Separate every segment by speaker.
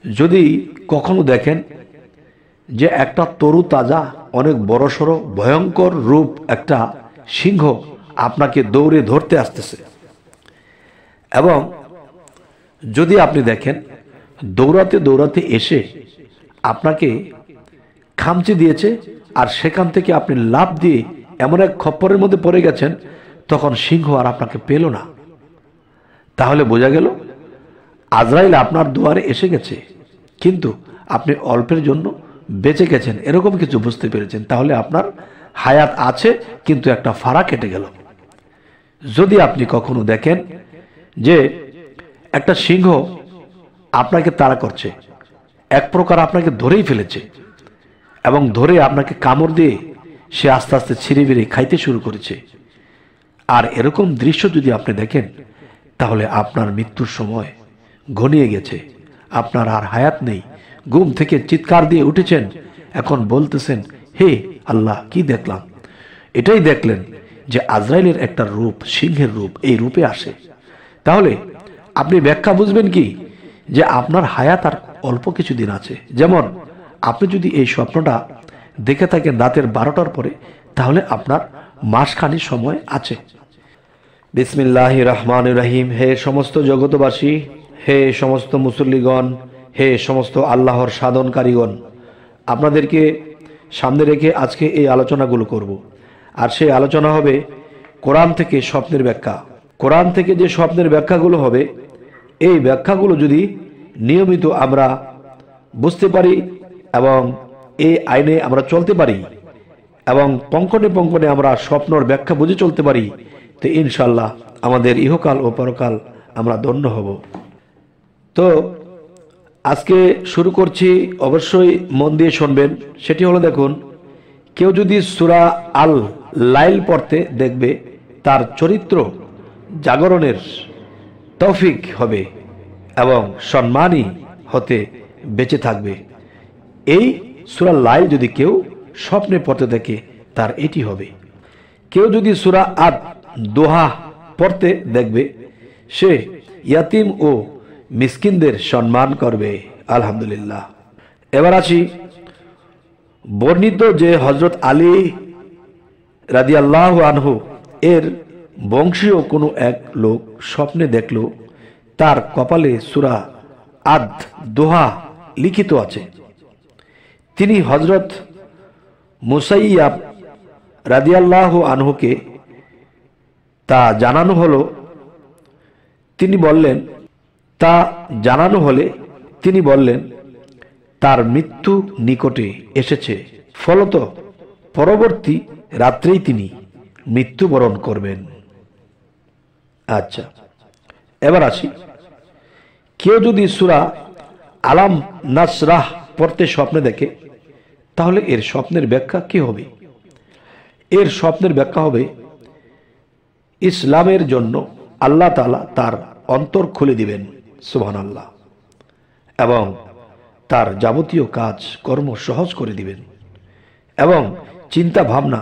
Speaker 1: যদি কখনো দেখেন যে একটা তরু তাজা অনেক বড়সড় ভয়ঙ্কর রূপ একটা সিংহ আপনাকে দৌড়ে ধরতে আসতেছে, এবং যদি আপনি দেখেন দৌড়াতে দৌড়াতে এসে আপনাকে খামচে দিয়েছে আর সেখান থেকে আপনি লাফ দিয়ে এমন এক খপ্পরের মধ্যে পড়ে গেছেন, তখন সিংহ আর আপনাকে পেল না, তাহলে বোঝা গেল আজরাইল আপনার দুয়ারে এসে গেছে, কিন্তু আপনি অল্পের জন্য বেঁচে গেছেন, এরকম কিছু বুঝতে পেরেছেন। তাহলে আপনার হায়াত আছে, কিন্তু একটা ফাড়া কেটে গেল। যদি আপনি কখনো দেখেন যে একটা সিংহ আপনাকে তাড়া করছে, এক প্রকার আপনাকে ধরেই ফেলেছে এবং ধরে আপনাকে কামড় দিয়ে সে আস্তে আস্তে ছিঁড়ে বেড়ে খাইতে শুরু করেছে, আর এরকম দৃশ্য যদি আপনি দেখেন, তাহলে আপনার মৃত্যুর সময় ঘনিয়ে গেছে, আপনার আর হায়াত নেই। ঘুম থেকে চিৎকার দিয়ে উঠেছেন, এখন বলতেছেন, হে আল্লাহ, কি দেখলাম? এটাই দেখলেন যে আজরাইলের একটা রূপ, সিংহের রূপ, এই রূপে আসে। তাহলে আপনি ব্যাখ্যা বুঝবেন কি যে আপনার হায়াত আর অল্প কিছুদিন আছে। যেমন আপনি যদি এই স্বপ্নটা দেখে থাকেন রাতের 12টার পরে, তাহলে আপনার মাসখানি সময় আছে। বিসমিল্লাহির রহমানির রহিম। হে সমস্ত জগতবাসী, হে সমস্ত মুসল্লিগণ, হে সমস্ত আল্লাহর সাধনকারীগণ, আপনাদেরকে সামনে রেখে আজকে এই আলোচনাগুলো করব। আর সেই আলোচনা হবে কোরআন থেকে স্বপ্নের ব্যাখ্যা। কোরআন থেকে যে স্বপ্নের ব্যাখ্যাগুলো হবে, এই ব্যাখ্যাগুলো যদি নিয়মিত আমরা বুঝতে পারি এবং এই আইনে আমরা চলতে পারি এবং পঙ্কনে পঙ্কনে আমরা স্বপ্নর ব্যাখ্যা বুঝে চলতে পারি, তো ইনশাল্লাহ আমাদের ইহকাল ও পরকাল আমরা ধন্য হব। তো আজকে শুরু করছি, অবশ্যই মন দিয়ে শুনবেন। সেটি হলো, দেখুন, কেউ যদি সূরা আল লাইল পড়তে দেখবে, তার চরিত্র জাগরণের তৌফিক হবে এবং সম্মানী হতে বেঁচে থাকবে। এই সূরা লাইল যদি কেউ স্বপ্নে পড়তে দেখে, তার এটি হবে। কেউ যদি সূরা আদ দোহা পড়তে দেখবে, সে ইয়াতিম ও মিসকিনদের সম্মান করবে। আলহামদুলিল্লাহ। এবার আসি, বর্ণিত যে হযরত আলী রাদিয়াল্লাহু আনহু এর বংশীয় কোনো এক লোক স্বপ্নে দেখল তার কপালে সূরা আদ দোহা লিখিত আছে। তিনি হযরত মুসাইয়াব রাদিয়াল্লাহু আনহুকে তা জানানো হলো। তিনি বললেন তার মৃত্যু নিকটে এসেছে, ফলত পরবর্তী রাত্রেই তিনি মৃত্যুবরণ করবেন। আচ্ছা, এবার আসি, কেউ যদি সূরা আলাম নাসরাহ পড়তে স্বপ্নে দেখে, তাহলে এর স্বপ্নের ব্যাখ্যা কি হবে? এর স্বপ্নের ব্যাখ্যা হবে, ইসলামের জন্য আল্লাহ তাআলা তার অন্তর খুলে দিবেন, সুবহানাল্লাহ, এবং তার যাবতীয় কাজ কর্ম সহজ করে দিবেন এবং চিন্তা ভাবনা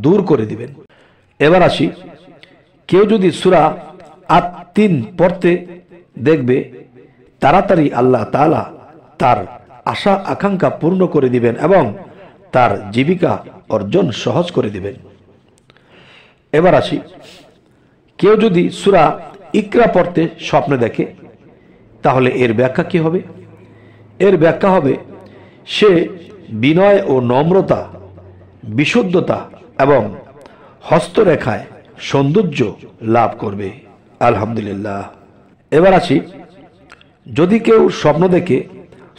Speaker 1: দূর করে দিবেন। এবার আসি, কেউ যদি সূরা আত-তিন পড়তে দেখবে, তাড়াতাড়ি আল্লাহ তাআলা তার আশা আকাঙ্ক্ষা পূর্ণ করে দিবেন এবং তার জীবিকা অর্জন সহজ করে দিবেন। এবার আসি, কেউ যদি সূরা ইকরা পড়তে স্বপ্নে দেখে, তাহলে এর ব্যাখ্যা কি হবে? এর ব্যাখ্যা হবে, সে বিনয় ও নম্রতা, বিশুদ্ধতা এবং হস্তরেখায় সৌন্দর্য লাভ করবে। আলহামদুলিল্লাহ। এবার আসি, যদি কেউ স্বপ্ন দেখে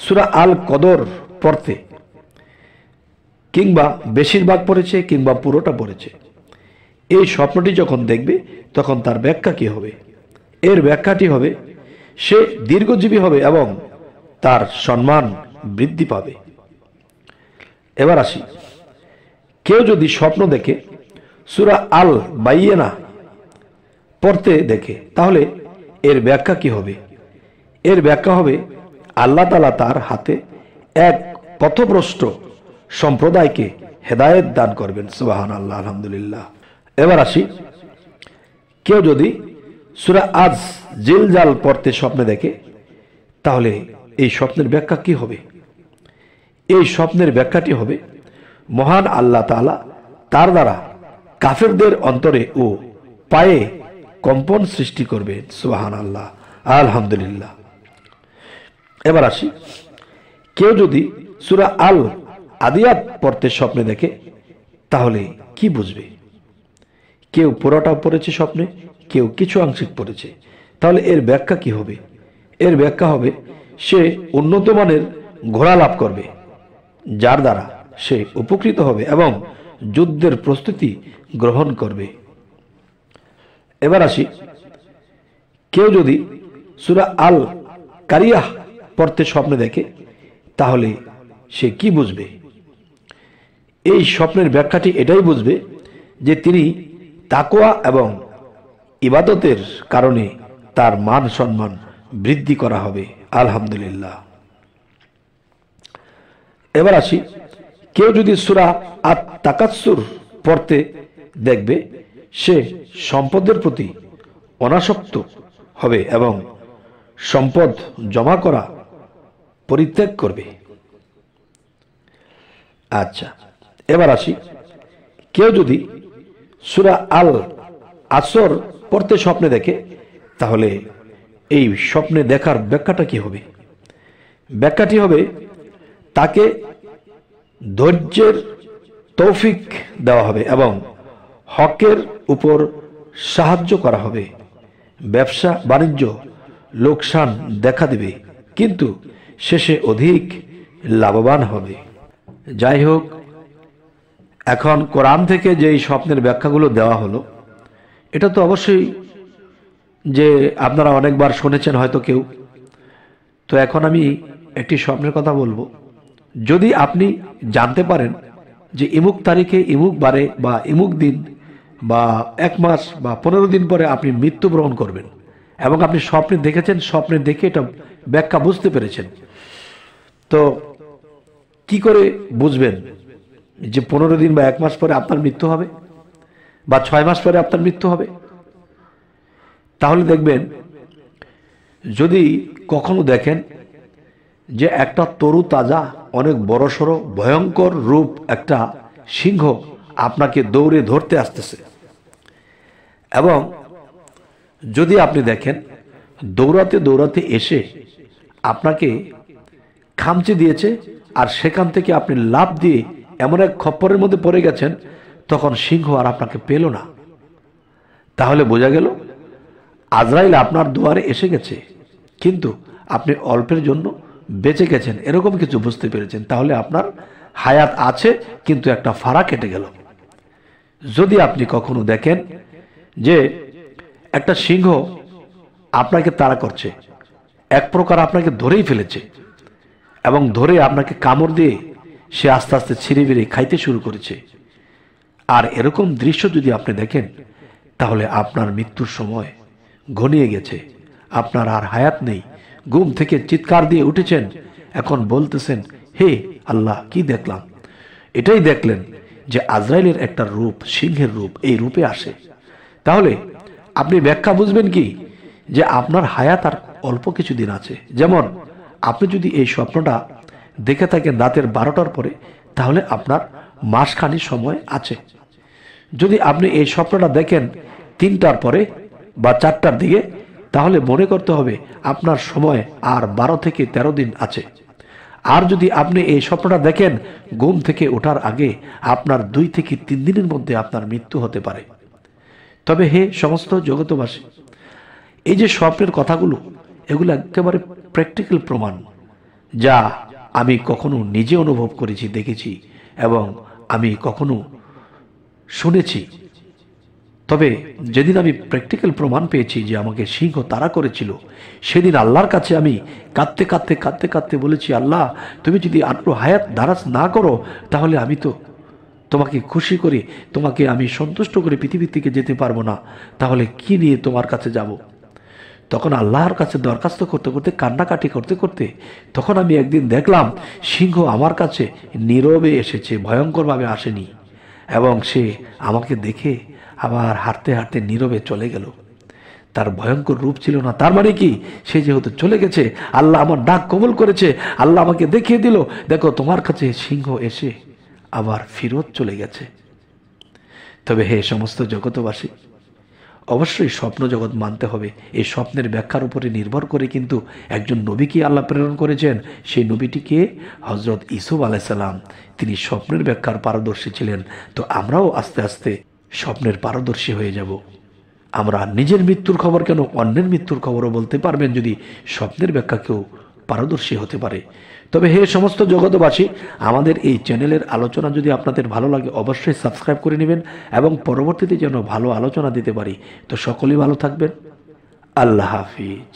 Speaker 1: সূরা আল কদর পড়তে, কিংবা বেশিরভাগ পড়েছে কিংবা পুরোটা পড়েছে, এই স্বপ্নটি যখন দেখবে, তখন তার ব্যাখ্যা কি হবে? এর ব্যাখ্যাটি হবে, সে দীর্ঘজীবী হবে এবং তার সম্মান বৃদ্ধি পাবে। এবার আসি, কেউ যদি স্বপ্ন দেখে সূরা আল বাইয়িনা পড়তে দেখে, তাহলে এর ব্যাখ্যা কি হবে? এর ব্যাখ্যা হবে, আল্লাহ তাআলা তার হাতে এক পথভ্রষ্ট সম্প্রদায়কে হেদায়েত দান করবেন। সুবহানাল্লাহ, আলহামদুলিল্লাহ। এবার আসি, কেউ যদি সূরা আজ জিলজাল পড়তে স্বপ্নে দেখে, তাহলে এই স্বপ্নের ব্যাখ্যা কি হবে? এই স্বপ্নের ব্যাখ্যাটি হবে মহান আল্লাহ তাআলা তার দ্বারা কাফেরদের অন্তরে ও পায়ে কম্পন সৃষ্টি করবেন। সুবহানাল্লাহ, আলহামদুলিল্লাহ। এবার আসি, কেউ যদি সূরা আল আদিয়াত পড়তে স্বপ্নে দেখে তাহলে কি বুঝবে? কেউ পুরোটা পড়েছে স্বপ্নে, কেউ কিছু আংশিক পড়েছে, তাহলে এর ব্যাখ্যা কি হবে? এর ব্যাখ্যা হবে সে উন্নত মানের ঘোড়া লাভ করবে, যার দ্বারা সে উপকৃত হবে এবং যুদ্ধের প্রস্তুতি গ্রহণ করবে। এবার আসি, কেউ যদি সূরা আল কারিয়াহ পড়তে স্বপ্নে দেখে তাহলে সে কি বুঝবে? এই স্বপ্নের ব্যাখ্যাটি এটাই বুঝবে যে তিনি তাকওয়া এবং ইবাদতের কারণে তার মান সম্মান বৃদ্ধি করা হবে। আলহামদুলিল্লাহ। এবার আসি, কেউ যদি সূরা আত তাকাসুর পড়তে দেখবে সে সম্পদের প্রতি অনাসক্ত হবে এবং সম্পদ জমা করা পরিত্যাগ করবে। আচ্ছা, এবার আসি, কেউ যদি সূরা আল আসর পড়তে স্বপ্নে দেখে তাহলে এই স্বপ্নে দেখার ব্যাখ্যাটা কি হবে? ব্যাখ্যাটি হবে তাকে ধৈর্যের তৌফিক দেওয়া হবে এবং হকের উপর সাহায্য করা হবে। ব্যবসা বাণিজ্য লোকসান দেখা দেবে, কিন্তু শেষে অধিক লাভবান হবে। যাই হোক, এখন কোরআন থেকে যে এই স্বপ্নের ব্যাখ্যাগুলো দেওয়া হলো, এটা তো অবশ্যই যে আপনারা অনেকবার শুনেছেন হয়তো কেউ। তো এখন আমি একটি স্বপ্নের কথা বলবো। যদি আপনি জানতে পারেন যে ইমুক তারিখে ইমুক বারে বা ইমুক দিন বা 1 মাস বা 15 দিন পরে আপনি মৃত্যুবরণ করবেন এবং আপনি স্বপ্নে দেখেছেন, স্বপ্নে দেখে এটা ব্যাখ্যা বুঝতে পেরেছেন, তো কি করে বুঝবেন যে 15 দিন বা 1 মাস পরে আপনার মৃত্যু হবে বা 6 মাস পরে আপনার মৃত্যু হবে? তাহলে দেখবেন, যদি কখনো দেখেন যে একটা তরু তাজা অনেক বড়সড় ভয়ঙ্কর রূপ একটা সিংহ আপনাকে দৌড়ে ধরতে আসতেছে, এবং যদি আপনি দেখেন দৌড়াতে দৌড়াতে এসে আপনাকে খামচে দিয়েছে আর সেখান থেকে আপনি লাফ দিয়ে এমন এক খপ্পরের মধ্যে পড়ে গেছেন, তখন সিংহ আর আপনাকে পেল না, তাহলে বোঝা গেল আজরাইল আপনার দুয়ারে এসে গেছে, কিন্তু আপনি অল্পের জন্য বেঁচে গেছেন, এরকম কিছু বুঝতে পেরেছেন। তাহলে আপনার হায়াত আছে, কিন্তু একটা ফাড়া কেটে গেল। যদি আপনি কখনো দেখেন যে একটা সিংহ আপনাকে তাড়া করছে, এক প্রকার আপনাকে ধরেই ফেলেছে এবং ধরে আপনাকে কামড় দিয়ে সে আস্তে আস্তে ছিঁড়ে বেড়ে খাইতে শুরু করেছে, আর এরকম দৃশ্য যদি আপনি দেখেন, তাহলে আপনার মৃত্যুর সময় ঘনিয়ে গেছে, আপনার আর হায়াত নেই। ঘুম থেকে চিৎকার দিয়ে উঠেছেন, এখন বলতেছেন, হে আল্লাহ, কি দেখলাম? এটাই দেখলেন যে আজরাইলের একটা রূপ, সিংহের রূপ, এই রূপে আসে। তাহলে আপনি ব্যাখ্যা বুঝবেন কি যে আপনার হায়াত আর অল্প কিছুদিন আছে। যেমন আপনি যদি এই স্বপ্নটা দেখে থাকেন রাতের 12টার পরে, তাহলে আপনার মাসখানি সময় আছে। যদি আপনি এই স্বপ্নটা দেখেন 3টার পরে বা 4টার দিকে, তাহলে মনে করতে হবে আপনার সময় আর 12 থেকে 13 দিন আছে। আর যদি আপনি এই স্বপ্নটা দেখেন ঘুম থেকে ওঠার আগে, আপনার 2 থেকে 3 দিনের মধ্যে আপনার মৃত্যু হতে পারে। তবে হে সমস্ত জগতবাসী, এই যে স্বপ্নের কথাগুলো, এগুলো একেবারে প্র্যাকটিক্যাল প্রমাণ, যা আমি কখনো নিজে অনুভব করেছি, দেখেছি এবং আমি কখনো শুনেছি। তবে যেদিন আমি প্র্যাকটিক্যাল প্রমাণ পেয়েছি যে আমাকে সিংহ তাড়া করেছিল, সেদিন আল্লাহর কাছে আমি কাঁদতে কাঁদতে কাঁদতে কাঁদতে বলেছি, আল্লাহ, তুমি যদি আরো হায়াত দারাজ না করো, তাহলে আমি তো তোমাকে খুশি করে, তোমাকে আমি সন্তুষ্ট করে পৃথিবী থেকে যেতে পারবো না, তাহলে কি নিয়ে তোমার কাছে যাব? তখন আল্লাহর কাছে দরখাস্ত করতে করতে, কান্নাকাটি করতে করতে, তখন আমি একদিন দেখলাম সিংহ আমার কাছে নীরবে এসেছে, ভয়ঙ্করভাবে আসেনি, এবং সে আমাকে দেখে আবার হাঁটতে হাঁটতে নীরবে চলে গেল। তার ভয়ঙ্কর রূপ ছিল না। তার মানে কি, সে যেহেতু চলে গেছে, আল্লাহ আমার ডাক কবুল করেছে, আল্লাহ আমাকে দেখিয়ে দিল, দেখো তোমার কাছে সিংহ এসে আবার ফিরত চলে গেছে। তবে হে সমস্ত জগতবাসী, অবশ্যই স্বপ্ন জগৎ মানতে হবে। এই স্বপ্নের ব্যাখ্যার উপরে নির্ভর করে কিন্তু একজন নবীকে আল্লাহ প্রেরণ করেছেন। সেই নবীটিকে হজরত ইউসুফ আলাইসাল্লাম, তিনি স্বপ্নের ব্যাখ্যার পারদর্শী ছিলেন। তো আমরাও আস্তে আস্তে স্বপ্নের পারদর্শী হয়ে যাব। আমরা নিজের মৃত্যুর খবর কেন, অন্যের মৃত্যুর খবরও বলতে পারবেন যদি স্বপ্নের ব্যাখ্যা কেউ পারদর্শী হতে পারে। তবে হে সমস্ত জগতবাসী, আমাদের এই চ্যানেলের আলোচনা যদি আপনাদের ভালো লাগে অবশ্যই সাবস্ক্রাইব করে নেবেন এবং পরবর্তীতে যেন ভালো আলোচনা দিতে পারি। তো সকলেই ভালো থাকবেন। আল্লাহ হাফিজ।